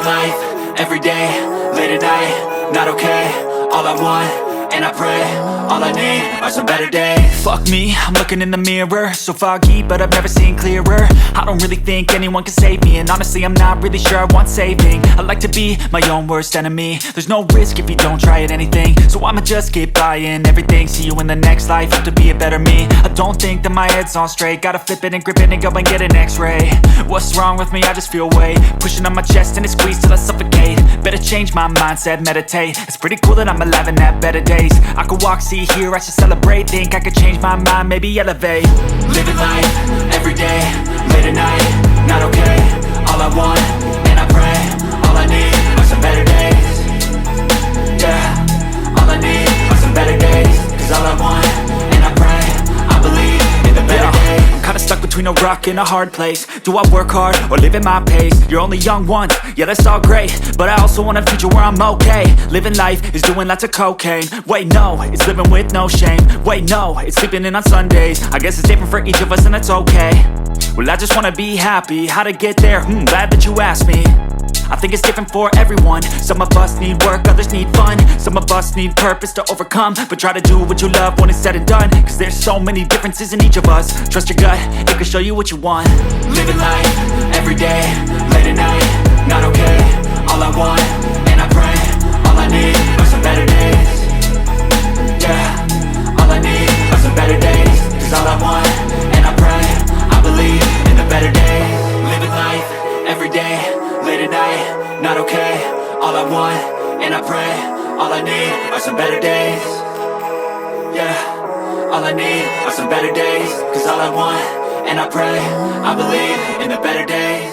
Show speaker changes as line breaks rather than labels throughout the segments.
Living life, everyday, late at night, not okay. All I want, and I pray, all I need are some better days. Fuck me, I'm looking in the mirror, so foggy, but I've never seen clearer. I don't really think anyone can save me, and honestly I'm not really sure I want saving. I like to be my own worst enemy. There's no risk if you don't try at anything, so I'ma just keep buying everything. See you in the next life, have to be a better me. I don't think that my head's on straight, gotta flip it and grip it and go and get an x-ray. What's wrong with me? I just feel weight pushing on my chest and it squeezes till I suffocate. Better change my mindset, meditate. It's pretty cool that I'm alive and have better days. I could walk, see, hear, I should celebrate. Think I could change my mind, maybe elevate. Living life, everyday, late at night, not okay. All I want, and I pray, all I need are some better days. Yeah, all I need are some better days. Cause all I want, and I pray, I believe in the better days. I'm kinda stuck between a rock and a hard place. Do I work hard or live at my pace? You're only young once, yeah that's all great, but I also want a future where I'm okay. Living life is doing lots of cocaine. Wait no, it's living with no shame. Wait no, it's sleeping in on Sundays. I guess it's different for each of us and that's okay. Well I just wanna be happy, how to get there? Glad that you asked me. I think it's different for everyone. Some of us need work, others need fun. Some of us need purpose to overcome. But try to do what you love when it's said and done. Cause there's so many differences in each of us. Trust your gut, it can show you what you want. Living life, everyday, late at night, not okay. All I want, and I pray, all I need are some better days. Yeah, all I need are some better days. Cause all I want, and I pray, I believe in the better days. Living life, everyday, late at night, not okay. All I want, and I pray, all I need are some better days. Yeah, all I need are some better days. Cause all I want, and I pray, I believe in the better days.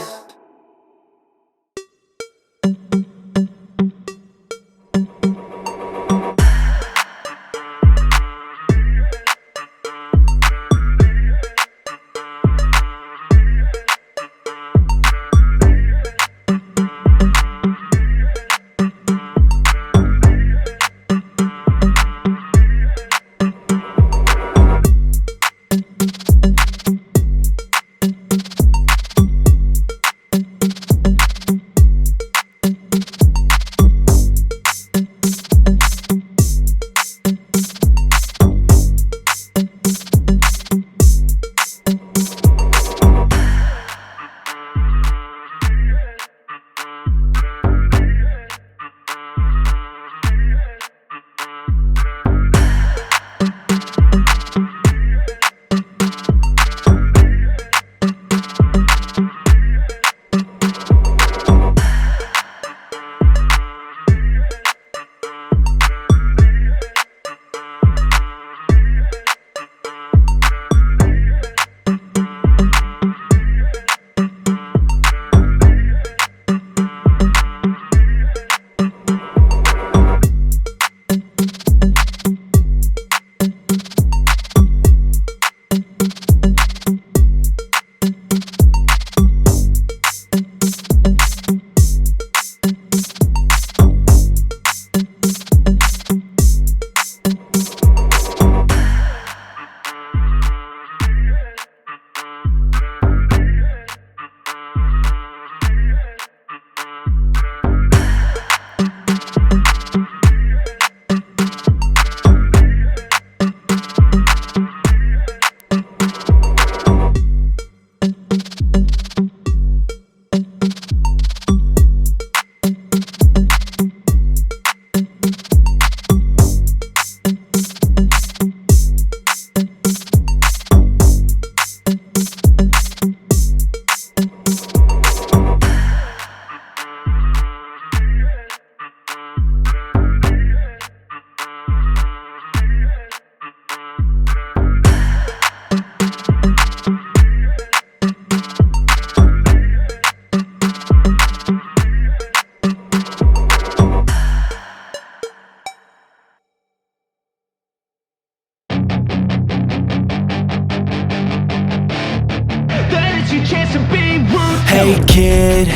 Hey kid,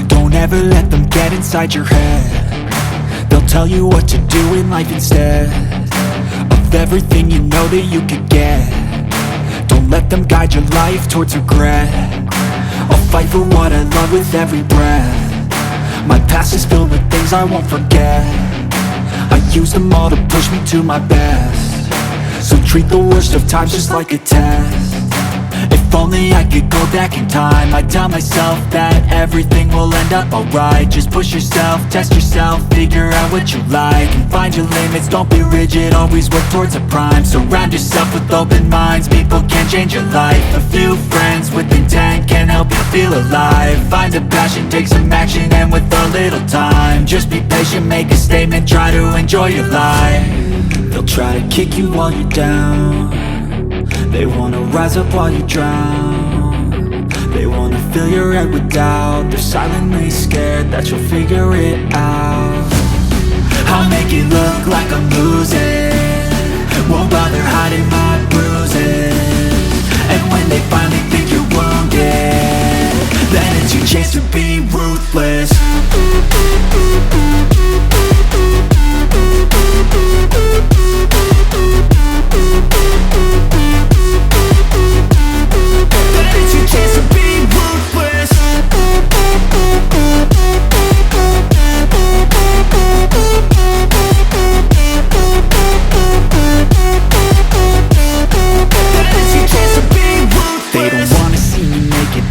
don't ever let them get inside your head. They'll tell you what to do in life instead of everything you know that you could get. Don't let them guide your life towards regret. I'll fight for what I love with every breath. My past is filled with things I won't forget. I use them all to push me to my best. So treat the worst of times just like a test. If only I could go back in time, I'd tell myself that everything will end up alright. Just push yourself, test yourself, figure out what you like, and find your limits, don't be rigid, always work towards a prime. Surround yourself with open minds, people can change your life. A few friends with intent can help you feel alive. Find a passion, take some action, and with a little time, just be patient, make a statement, try to enjoy your life. They'll try to kick you while you're down. They wanna rise up while you drown. They wanna fill your head with doubt. They're silently scared that you'll figure it out. I'll make it look like I'm losing, won't bother hiding my bruises. And when they finally think you're wounded, then it's your chance to be ruthless.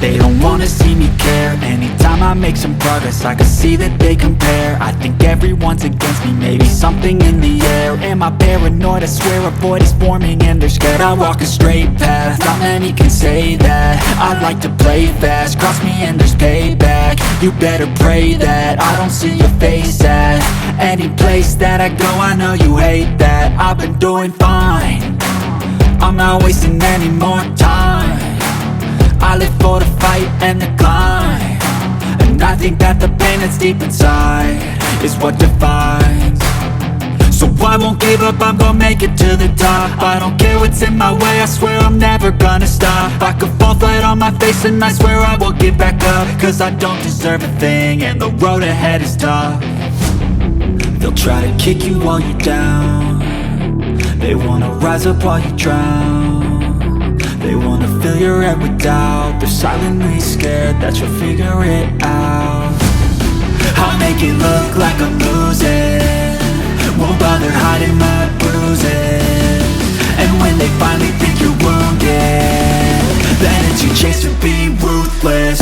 They don't wanna see me care. Anytime I make some progress, I can see that they compare. I think everyone's against me, maybe something in the air. Am I paranoid? I swear a void is forming and they're scared. I walk a straight path, not many can say that. I like to play fast, cross me and there's payback. You better pray that I don't see your face at any place that I go. I know you hate that. I've been doing fine, I'm not wasting any more time. I live for the fight and the climb, and I think that the pain that's deep inside is what defines. So I won't give up, I'm gonna make it to the top. I don't care what's in my way, I swear I'm never gonna stop. I could fall flat on my face and I swear I will get back up, cause I don't deserve a thing and the road ahead is tough. They'll try to kick you while you're down. They wanna rise up while you drown. They wanna fill your head with doubt. They're silently scared that you'll figure it out. I'll make it look like I'm losing, won't bother hiding my bruises. And when they finally think you're wounded, then it's your chance to be ruthless.